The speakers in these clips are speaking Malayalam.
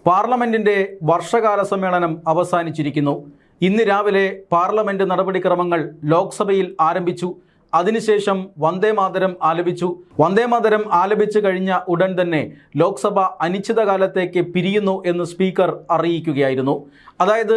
പാർലമെന്റിന്റെ വർഷകാല സമ്മേളനം അവസാനിച്ചിരിക്കുന്നു. ഇന്ന് രാവിലെ പാർലമെന്റ് നടപടിക്രമങ്ങൾ ലോക്സഭയിൽ ആരംഭിച്ചു. അതിനുശേഷം വന്ദേമാതരം ആലപിച്ചു. വന്ദേമാതരം ആലപിച്ചു കഴിഞ്ഞ ഉടൻ തന്നെ ലോക്സഭ അനിശ്ചിതകാലത്തേക്ക് പിരിയുന്നു എന്ന് സ്പീക്കർ അറിയിക്കുകയായിരുന്നു. അതായത്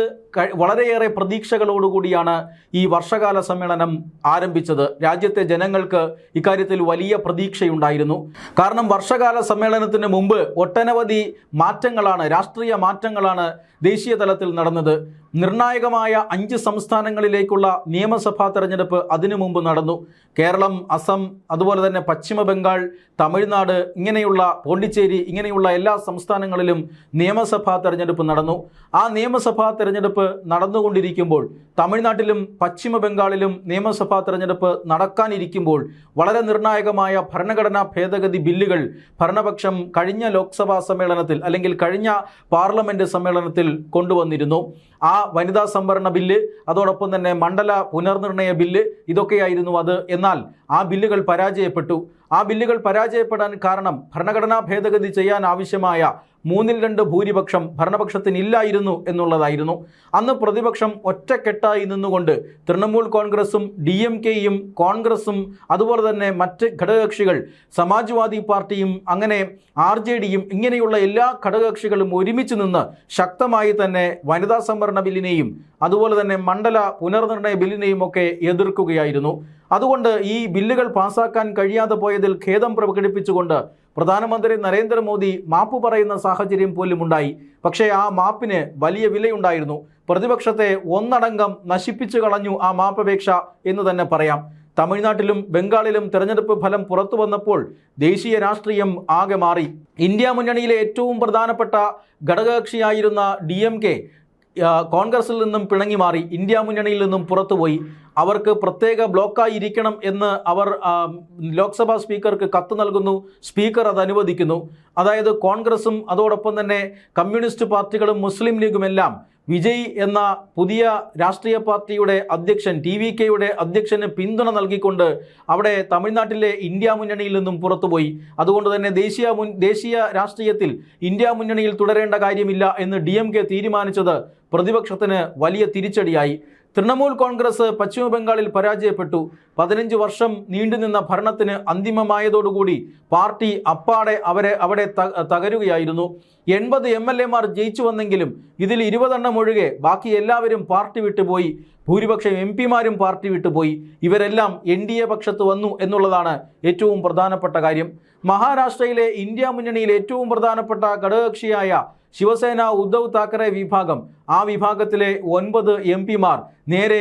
വളരെയേറെ പ്രതീക്ഷകളോടുകൂടിയാണ് ഈ വർഷകാല സമ്മേളനം ആരംഭിച്ചത്. രാജ്യത്തെ ജനങ്ങൾക്ക് ഇക്കാര്യത്തിൽ വലിയ പ്രതീക്ഷയുണ്ടായിരുന്നു. കാരണം വർഷകാല സമ്മേളനത്തിന് മുമ്പ് ഒട്ടനവധി മാറ്റങ്ങളാണ്, രാഷ്ട്രീയ മാറ്റങ്ങളാണ് ദേശീയ തലത്തിൽ നടന്നത്. നിർണായകമായ 5 സംസ്ഥാനങ്ങളിലേക്കുള്ള നിയമസഭാ തെരഞ്ഞെടുപ്പ് അതിനു മുമ്പ് നടന്നു. കേരളം, അസം, അതുപോലെ തന്നെ പശ്ചിമ ബംഗാൾ, തമിഴ്നാട്, ഇങ്ങനെയുള്ള പോണ്ടിച്ചേരി, ഇങ്ങനെയുള്ള എല്ലാ സംസ്ഥാനങ്ങളിലും നിയമസഭാ തെരഞ്ഞെടുപ്പ് നടന്നു. ആ നിയമസഭാ തെരഞ്ഞെടുപ്പ് നടന്നുകൊണ്ടിരിക്കുമ്പോൾ തമിഴ്നാട്ടിലും പശ്ചിമ ബംഗാളിലും നിയമസഭാ തെരഞ്ഞെടുപ്പ് നടക്കാനിരിക്കുമ്പോൾ വളരെ നിർണായകമായ ഭരണഘടനാ ഭേദഗതി ബില്ലുകൾ ഭരണപക്ഷം കഴിഞ്ഞ ലോക്സഭാ സമ്മേളനത്തിൽ അല്ലെങ്കിൽ കഴിഞ്ഞ പാർലമെന്റ് സമ്മേളനത്തിൽ കൊണ്ടുവന്നിരുന്നു. ആ വനിതാ സംവരണ ബില്ല്, അതോടൊപ്പം തന്നെ മണ്ഡല പുനർനിർണയ ബില്ല്, ഇതൊക്കെയായിരുന്നു അത്. എന്നാൽ ആ ബില്ലുകൾ പരാജയപ്പെട്ടു. ആ ബില്ലുകൾ പരാജയപ്പെടാൻ കാരണം ഭരണഘടനാ ഭേദഗതി ചെയ്യാൻ ആവശ്യമായ 3/2 ഭൂരിപക്ഷം ഭരണപക്ഷത്തിന് ഇല്ലായിരുന്നു എന്നുള്ളതായിരുന്നു. അന്ന് പ്രതിപക്ഷം ഒറ്റക്കെട്ടായി നിന്നുകൊണ്ട് തൃണമൂൽ കോൺഗ്രസും DMKയും കോൺഗ്രസും അതുപോലെ തന്നെ മറ്റ് ഘടകകക്ഷികൾ സമാജ്വാദി പാർട്ടിയും അങ്ങനെ RJDയും ഇങ്ങനെയുള്ള എല്ലാ ഘടകകക്ഷികളും ഒരുമിച്ച് നിന്ന് ശക്തമായി തന്നെ വനിതാ സംവരണ ബില്ലിനെയും അതുപോലെ തന്നെ മണ്ഡല പുനർനിർണയ ബില്ലിനെയും ഒക്കെ എതിർക്കുകയായിരുന്നു. അതുകൊണ്ട് ഈ ബില്ലുകൾ പാസാക്കാൻ കഴിയാതെ പോയതിൽ ഖേദം പ്രകടിപ്പിച്ചുകൊണ്ട് പ്രധാനമന്ത്രി നരേന്ദ്രമോദി മാപ്പ് പറയുന്ന സാഹചര്യം പോലും ഉണ്ടായി. പക്ഷേ ആ മാപ്പിന് വലിയ വിലയുണ്ടായിരുന്നു. പ്രതിപക്ഷത്തെ ഒന്നടങ്കം നശിപ്പിച്ചു കളഞ്ഞു ആ മാപ്പപേക്ഷ എന്ന് തന്നെ പറയാം. തമിഴ്നാട്ടിലും ബംഗാളിലും തെരഞ്ഞെടുപ്പ് ഫലം പുറത്തു വന്നപ്പോൾ ദേശീയ രാഷ്ട്രീയം ആകെ മാറി. ഇന്ത്യ മുന്നണിയിലെ ഏറ്റവും പ്രധാനപ്പെട്ട ഘടകകക്ഷിയായിരുന്ന DMK കോൺഗ്രസിൽ നിന്നും പിണങ്ങി മാറി, ഇന്ത്യ മുന്നണിയിൽ നിന്നും പുറത്തുപോയി. അവർക്ക് പ്രത്യേക ബ്ലോക്കായി ഇരിക്കണം എന്ന് അവർ ലോക്സഭാ സ്പീക്കർക്ക് കത്ത് നൽകുന്നു. സ്പീക്കർ അത് അനുവദിക്കുന്നു. അതായത് കോൺഗ്രസും അതോടൊപ്പം തന്നെ കമ്മ്യൂണിസ്റ്റ് പാർട്ടികളും മുസ്ലിം ലീഗുമെല്ലാം വിജയ് എന്ന പുതിയ രാഷ്ട്രീയ പാർട്ടിയുടെ അധ്യക്ഷൻ TVKയുടെ അധ്യക്ഷന് പിന്തുണ നൽകിക്കൊണ്ട് അവിടെ തമിഴ്നാട്ടിലെ ഇന്ത്യ മുന്നണിയിൽ നിന്നും പുറത്തുപോയി. അതുകൊണ്ട് തന്നെ ദേശീയ രാഷ്ട്രീയത്തിൽ ഇന്ത്യ മുന്നണിയിൽ തുടരേണ്ട കാര്യമില്ല എന്ന് DMK തീരുമാനിച്ചത് പ്രതിപക്ഷത്തിന് വലിയ തിരിച്ചടിയായി. തൃണമൂൽ കോൺഗ്രസ് പശ്ചിമ ബംഗാളിൽ പരാജയപ്പെട്ടു. 15 വർഷം നീണ്ടുനിന്ന ഭരണത്തിന് അന്തിമമായതോടുകൂടി പാർട്ടി അപ്പാടെ അവിടെ തകരുകയായിരുന്നു. 80 MLAമാർ ജയിച്ചു വന്നെങ്കിലും ഇതിൽ 20 എണ്ണം ഒഴികെ ബാക്കി എല്ലാവരും പാർട്ടി വിട്ടുപോയി. ഭൂരിപക്ഷം MP മാരും പാർട്ടി വിട്ടുപോയി. ഇവരെല്ലാം NDA പക്ഷത്ത് വന്നു എന്നുള്ളതാണ് ഏറ്റവും പ്രധാനപ്പെട്ട കാര്യം. മഹാരാഷ്ട്രയിലെ ഇന്ത്യ മുന്നണിയിൽ ഏറ്റവും പ്രധാനപ്പെട്ട ഘടകകക്ഷിയായ ശിവസേന ഉദ്ധവ് താക്കറെ വിഭാഗം, ആ വിഭാഗത്തിലെ 9 MP മാർ നേരെ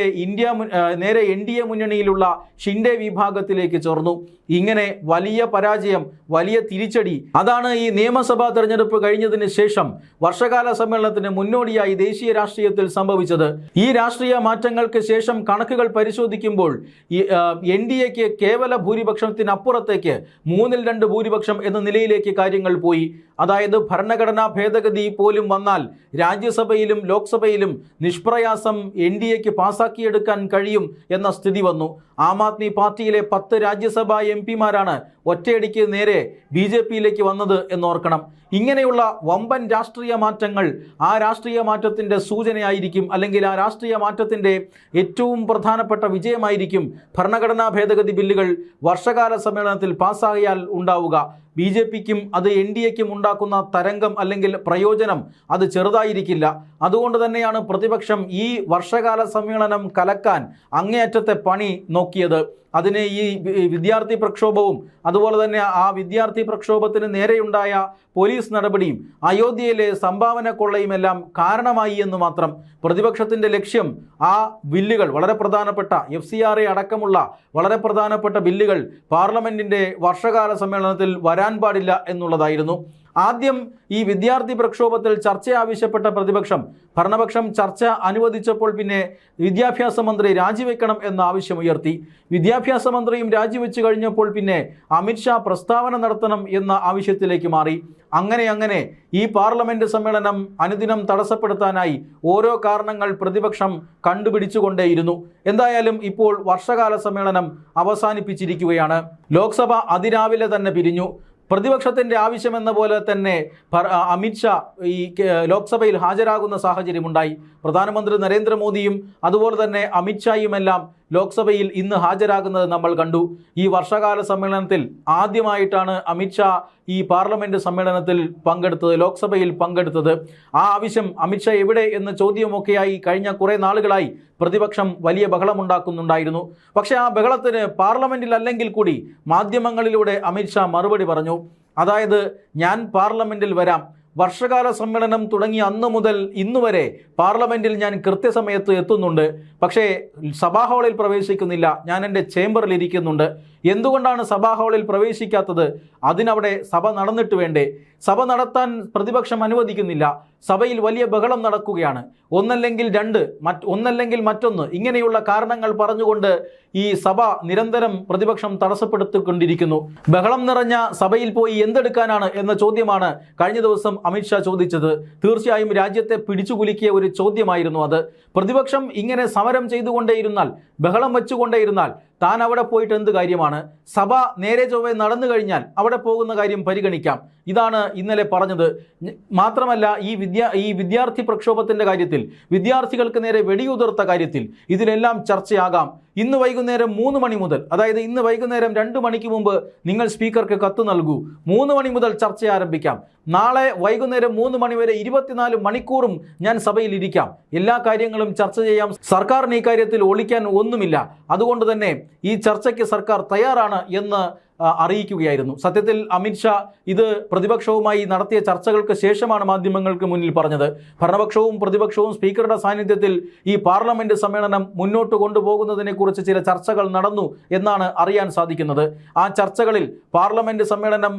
NDA മുന്നണിയിലുള്ള ഷിൻഡെ വിഭാഗത്തിലേക്ക് ചേർന്നു. ഇങ്ങനെ വലിയ പരാജയം, വലിയ തിരിച്ചടി. അതാണ് ഈ നിയമസഭാ തെരഞ്ഞെടുപ്പ് കഴിഞ്ഞതിന് ശേഷം വർഷകാല സമ്മേളനത്തിന് മുന്നോടിയായി ദേശീയ രാഷ്ട്രീയത്തിൽ സംഭവിച്ചത്. ഈ രാഷ്ട്രീയ മാറ്റങ്ങൾക്ക് ശേഷം കണക്കുകൾ പരിശോധിക്കുമ്പോൾ NDAക്ക് കേവല ഭൂരിപക്ഷത്തിനപ്പുറത്തേക്ക് 3/2 ഭൂരിപക്ഷം എന്ന നിലയിലേക്ക് കാര്യങ്ങൾ പോയി. അതായത് ഭരണഘടനാ ഭേദഗതി പോലും വന്നാൽ രാജ്യസഭയിലും ലോക്സഭയിലും നിഷ്പ്രയാസം NDAക്ക് പാസാക്കിയെടുക്കാൻ കഴിയും എന്ന സ്ഥിതി വന്നു. ആം ആദ്മി പാർട്ടിയിലെ 10 രാജ്യസഭാ MP മാരാണ് ഒറ്റയടിക്ക് നേരെ BJPയിലേക്ക് വന്നത് എന്നോർക്കണം. ഇങ്ങനെയുള്ള വമ്പൻ രാഷ്ട്രീയ മാറ്റങ്ങൾ ആ രാഷ്ട്രീയ മാറ്റത്തിൻ്റെ സൂചനയായിരിക്കും, അല്ലെങ്കിൽ ആ രാഷ്ട്രീയ മാറ്റത്തിൻ്റെ ഏറ്റവും പ്രധാനപ്പെട്ട വിജയമായിരിക്കും ഭരണഘടനാ ഭേദഗതി ബില്ലുകൾ വർഷകാല സമ്മേളനത്തിൽ പാസ്സായാൽ ഉണ്ടാവുക. BJPക്കും അത് NDAക്കും ഉണ്ടാക്കുന്ന തരംഗം അല്ലെങ്കിൽ പ്രയോജനം അത് ചെറുതായിരിക്കില്ല. അതുകൊണ്ട് തന്നെയാണ് പ്രതിപക്ഷം ഈ വർഷകാല സമ്മേളനം കലക്കാൻ അങ്ങേയറ്റത്തെ പണി നോക്കിയത്. അതിന് ഈ വിദ്യാർത്ഥി പ്രക്ഷോഭവും അതുപോലെ തന്നെ ആ വിദ്യാർത്ഥി പ്രക്ഷോഭത്തിന് നേരെയുണ്ടായ പോലീസ് നടപടിയും അയോധ്യയിലെ സംഭാവന കൊള്ളയുമെല്ലാം കാരണമായി എന്ന് മാത്രം. പ്രതിപക്ഷത്തിൻ്റെ ലക്ഷ്യം ആ ബില്ലുകൾ, വളരെ പ്രധാനപ്പെട്ട FCRA അടക്കമുള്ള വളരെ പ്രധാനപ്പെട്ട ബില്ലുകൾ പാർലമെന്റിൻ്റെ വർഷകാല സമ്മേളനത്തിൽ വരാൻ പാടില്ല എന്നുള്ളതായിരുന്നു. ആദ്യം ഈ വിദ്യാർത്ഥി പ്രക്ഷോഭത്തിൽ ചർച്ച ആവശ്യപ്പെട്ട പ്രതിപക്ഷം ഭരണപക്ഷം ചർച്ച അനുവദിച്ചപ്പോൾ പിന്നെ വിദ്യാഭ്യാസ മന്ത്രി രാജിവെക്കണം എന്ന ആവശ്യമുയർത്തി. വിദ്യാഭ്യാസ മന്ത്രിയും രാജിവെച്ചു കഴിഞ്ഞപ്പോൾ പിന്നെ അമിത്ഷാ പ്രസ്താവന നടത്തണം എന്ന ആവശ്യത്തിലേക്ക് മാറി. അങ്ങനെ ഈ പാർലമെന്റ് സമ്മേളനം അനുദിനം തടസ്സപ്പെടുത്താനായി ഓരോ കാരണങ്ങൾ പ്രതിപക്ഷം കണ്ടുപിടിച്ചുകൊണ്ടേയിരുന്നു. എന്തായാലും ഇപ്പോൾ വർഷകാല സമ്മേളനം അവസാനിപ്പിച്ചിരിക്കുകയാണ്. ലോക്സഭ അതിരാവിലെ തന്നെ പിരിഞ്ഞു. പ്രതിപക്ഷത്തിൻ്റെ ആവശ്യമെന്ന പോലെ തന്നെ അമിത്ഷാ ഈ ലോക്സഭയിൽ ഹാജരാകുന്ന സാഹചര്യമുണ്ടായി. പ്രധാനമന്ത്രി നരേന്ദ്രമോദിയും അതുപോലെ തന്നെ അമിത്ഷായുമെല്ലാം ലോക്സഭയിൽ ഇന്ന് ഹാജരാകുന്നത് നമ്മൾ കണ്ടു. ഈ വർഷകാല സമ്മേളനത്തിൽ ആദ്യമായിട്ടാണ് അമിത്ഷാ ഈ പാർലമെൻറ്റ് സമ്മേളനത്തിൽ പങ്കെടുത്തത്, ലോക്സഭയിൽ പങ്കെടുത്തത്. ആ ആവശ്യം അമിത്ഷാ എവിടെ എന്ന ചോദ്യമൊക്കെയായി കഴിഞ്ഞ കുറേ നാളുകളായി പ്രതിപക്ഷം വലിയ ബഹളമുണ്ടാക്കുന്നുണ്ടായിരുന്നു. പക്ഷേ ആ ബഹളത്തിന് പാർലമെൻറ്റിൽ അല്ലെങ്കിൽ കൂടി മാധ്യമങ്ങളിലൂടെ അമിത്ഷാ മറുപടി പറഞ്ഞു. അതായത്, ഞാൻ പാർലമെൻറ്റിൽ വരാം, വർഷകാല സമ്മേളനം തുടങ്ങിയ അന്ന് മുതൽ ഇന്നുവരെ പാർലമെൻറ്റിൽ ഞാൻ കൃത്യസമയത്ത് എത്തുന്നുണ്ട്, പക്ഷേ സഭാ ഹാളിൽ പ്രവേശിക്കുന്നില്ല, ഞാൻ എൻ്റെ ചേംബറിൽ ഇരിക്കുന്നുണ്ട്. എന്തുകൊണ്ടാണ് സഭാ ഹാളിൽ പ്രവേശിക്കാത്തത്? അതിനവിടെ സഭ നടന്നിട്ട് വേണ്ടേ? സഭ നടത്താൻ പ്രതിപക്ഷം അനുവദിക്കുന്നില്ല. സഭയിൽ വലിയ ബഹളം നടക്കുകയാണ്. ഒന്നല്ലെങ്കിൽ രണ്ട്, ഒന്നല്ലെങ്കിൽ മറ്റൊന്ന്, ഇങ്ങനെയുള്ള കാരണങ്ങൾ പറഞ്ഞുകൊണ്ട് ഈ സഭ നിരന്തരം പ്രതിപക്ഷം തടസ്സപ്പെടുത്തിക്കൊണ്ടിരിക്കുന്നു. ബഹളം നിറഞ്ഞ സഭയിൽ പോയി എന്തെടുക്കാനാണ് എന്ന ചോദ്യമാണ് കഴിഞ്ഞ ദിവസം അമിത്ഷാ ചോദിച്ചത്. തീർച്ചയായും രാജ്യത്തെ പിടിച്ചുകുലുക്കിയ ഒരു ചോദ്യമായിരുന്നു അത്. പ്രതിപക്ഷം ഇങ്ങനെ സമരം ചെയ്തുകൊണ്ടേയിരുന്നാൽ, ബഹളം വെച്ചുകൊണ്ടേയിരുന്നാൽ താൻ അവിടെ പോയിട്ട് എന്ത് കാര്യമാണ്? സഭ നേരെ ചൊവ്വേ നടന്നു കഴിഞ്ഞാൽ അവിടെ പോകുന്ന കാര്യം പരിഗണിക്കാം. ഇതാണ് ഇന്നലെ പറഞ്ഞത്. മാത്രമല്ല, ഈ വിദ്യാർത്ഥി പ്രക്ഷോഭത്തിൻ്റെ കാര്യത്തിൽ, വിദ്യാർത്ഥികൾക്ക് നേരെ വെടിയുതിർത്ത കാര്യത്തിൽ ഇതിലെല്ലാം ചർച്ചയാകാം. ഇന്ന് വൈകുന്നേരം 3 മണി മുതൽ, അതായത് ഇന്ന് വൈകുന്നേരം 2 മണിക്ക് മുമ്പ് നിങ്ങൾ സ്പീക്കർക്ക് കത്ത് നൽകൂ. 3 മണി മുതൽ ചർച്ച ആരംഭിക്കാം. നാളെ വൈകുന്നേരം 3 മണി വരെ 24 മണിക്കൂറും ഞാൻ സഭയിൽ ഇരിക്കാം. എല്ലാ കാര്യങ്ങളും ചർച്ച ചെയ്യാം. സർക്കാരിന് ഈ കാര്യത്തിൽ ഒളിക്കാൻ ഒന്നുമില്ല. അതുകൊണ്ട് തന്നെ ഈ ചർച്ചയ്ക്ക് സർക്കാർ തയ്യാറാണ് എന്ന് അറിയിക്കുകയായിരുന്നു. സത്യത്തിൽ അമിത്ഷാ ഇത് പ്രതിപക്ഷവുമായി നടത്തിയ ചർച്ചകൾക്ക് ശേഷമാണ് മാധ്യമങ്ങൾക്ക് മുന്നിൽ പറഞ്ഞത്. ഭരണപക്ഷവും പ്രതിപക്ഷവും സ്പീക്കറുടെ സാന്നിധ്യത്തിൽ ഈ പാർലമെന്റ് സമ്മേളനം മുന്നോട്ട് കൊണ്ടുപോകുന്നതിനെക്കുറിച്ച് ചില ചർച്ചകൾ നടന്നു എന്നാണ് അറിയാൻ സാധിക്കുന്നത്. ആ ചർച്ചകളിൽ പാർലമെന്റ് സമ്മേളന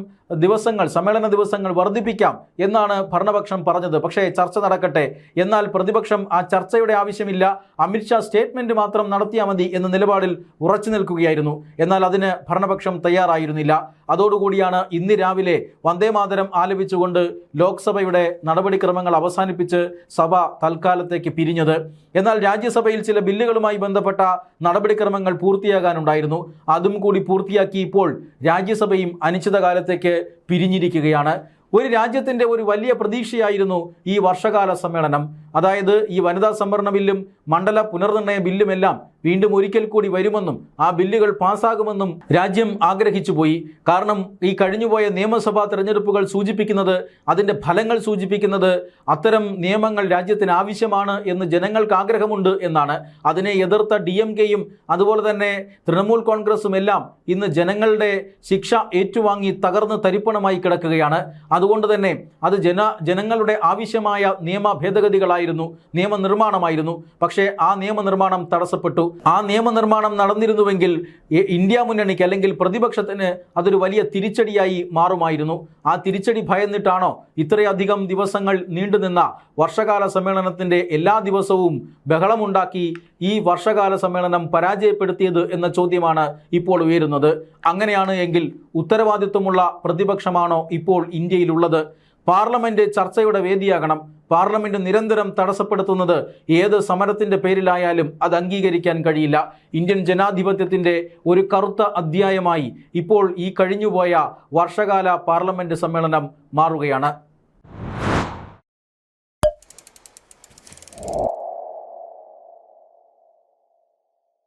ദിവസങ്ങൾ വർദ്ധിപ്പിക്കാം എന്നാണ് ഭരണപക്ഷം പറഞ്ഞത്. പക്ഷേ ചർച്ച നടക്കട്ടെ, എന്നാൽ പ്രതിപക്ഷം ആ ചർച്ചയുടെ ആവശ്യമില്ല, അമിത്ഷാ സ്റ്റേറ്റ്മെന്റ് മാത്രം നടത്തിയാൽ മതി എന്ന നിലപാടിൽ ഉറച്ചു നിൽക്കുകയായിരുന്നു. എന്നാൽ അതിന് ഭരണപക്ഷം തയ്യാറായിരുന്നില്ല. അതോടുകൂടിയാണ് ഇന്ന് രാവിലെ വന്ദേമാതരം ആലപിച്ചുകൊണ്ട് ലോക്സഭയുടെ നടപടിക്രമങ്ങൾ അവസാനിപ്പിച്ച് സഭ തൽക്കാലത്തേക്ക് പിരിഞ്ഞത്. എന്നാൽ രാജ്യസഭയിൽ ചില ബില്ലുകളുമായി ബന്ധപ്പെട്ട നടപടിക്രമങ്ങൾ പൂർത്തിയാകാനുണ്ടായിരുന്നു. അതും കൂടി പൂർത്തിയാക്കി ഇപ്പോൾ രാജ്യസഭയും അനിശ്ചിതകാലത്തേക്ക് പിരിഞ്ഞിരിക്കുകയാണ്. ഒരു രാജ്യത്തിൻ്റെ ഒരു വലിയ പ്രതീക്ഷയായിരുന്നു ഈ വർഷകാല സമ്മേളനം. അതായത് ഈ വനിതാ സംവരണ ബില്ലും മണ്ഡല പുനർനിർണയ ബില്ലുമെല്ലാം വീണ്ടും ഒരിക്കൽ കൂടി വരുമെന്നും ആ ബില്ലുകൾ പാസ്സാകുമെന്നും രാജ്യം ആഗ്രഹിച്ചു പോയി. കാരണം ഈ കഴിഞ്ഞുപോയ നിയമസഭാ തെരഞ്ഞെടുപ്പുകൾ സൂചിപ്പിക്കുന്നത്, അതിൻ്റെ ഫലങ്ങൾ സൂചിപ്പിക്കുന്നത് അത്തരം നിയമങ്ങൾ രാജ്യത്തിന് ആവശ്യമാണ് എന്ന് ജനങ്ങൾക്ക് ആഗ്രഹമുണ്ട് എന്നാണ്. അതിനെ എതിർത്ത DMKയും അതുപോലെ തന്നെ തൃണമൂൽ കോൺഗ്രസും എല്ലാം ഇന്ന് ജനങ്ങളുടെ ശിക്ഷ ഏറ്റുവാങ്ങി തകർന്ന് തരിപ്പണമായി കിടക്കുകയാണ്. അതുകൊണ്ട് തന്നെ അത് ജനങ്ങളുടെ ആവശ്യമായ നിയമ ഭേദഗതികളായിരുന്നു, നിയമനിർമ്മാണമായിരുന്നു. പക്ഷേ ആ നിയമനിർമ്മാണം തടസ്സപ്പെട്ടു. ആ നിയമനിർമ്മാണം നടന്നിരുന്നുവെങ്കിൽ ഇന്ത്യ മുന്നണിക്ക് അല്ലെങ്കിൽ പ്രതിപക്ഷത്തിന് അതൊരു വലിയ തിരിച്ചടിയായി മാറുമായിരുന്നു. ആ തിരിച്ചടി ഭയന്നിട്ടാണോ ഇത്രയധികം ദിവസങ്ങൾ നീണ്ടുനിന്ന വർഷകാല സമ്മേളനത്തിൻ്റെ എല്ലാ ദിവസവും ബഹളമുണ്ടാക്കി ഈ വർഷകാല സമ്മേളനം പരാജയപ്പെടുത്തിയത് എന്ന ചോദ്യമാണ് ഇപ്പോൾ ഉയരുന്നത്. അങ്ങനെയാണ് എങ്കിൽ ഉത്തരവാദിത്വമുള്ള പ്രതിപക്ഷമാണോ ഇപ്പോൾ ഇന്ത്യയിലുള്ളത്? പാർലമെന്റ് ചർച്ചയുടെ വേദിയാകണം. പാർലമെന്റ് നിരന്തരം തടസ്സപ്പെടുത്തുന്നത് ഏത് സമരത്തിൻ്റെ പേരിലായാലും അത് അംഗീകരിക്കാൻ കഴിയില്ല. ഇന്ത്യൻ ജനാധിപത്യത്തിൻ്റെ ഒരു കറുത്ത അധ്യായമായി ഇപ്പോൾ ഈ കഴിഞ്ഞുപോയ വർഷകാല പാർലമെന്റ് സമ്മേളനം മാറുകയാണ്.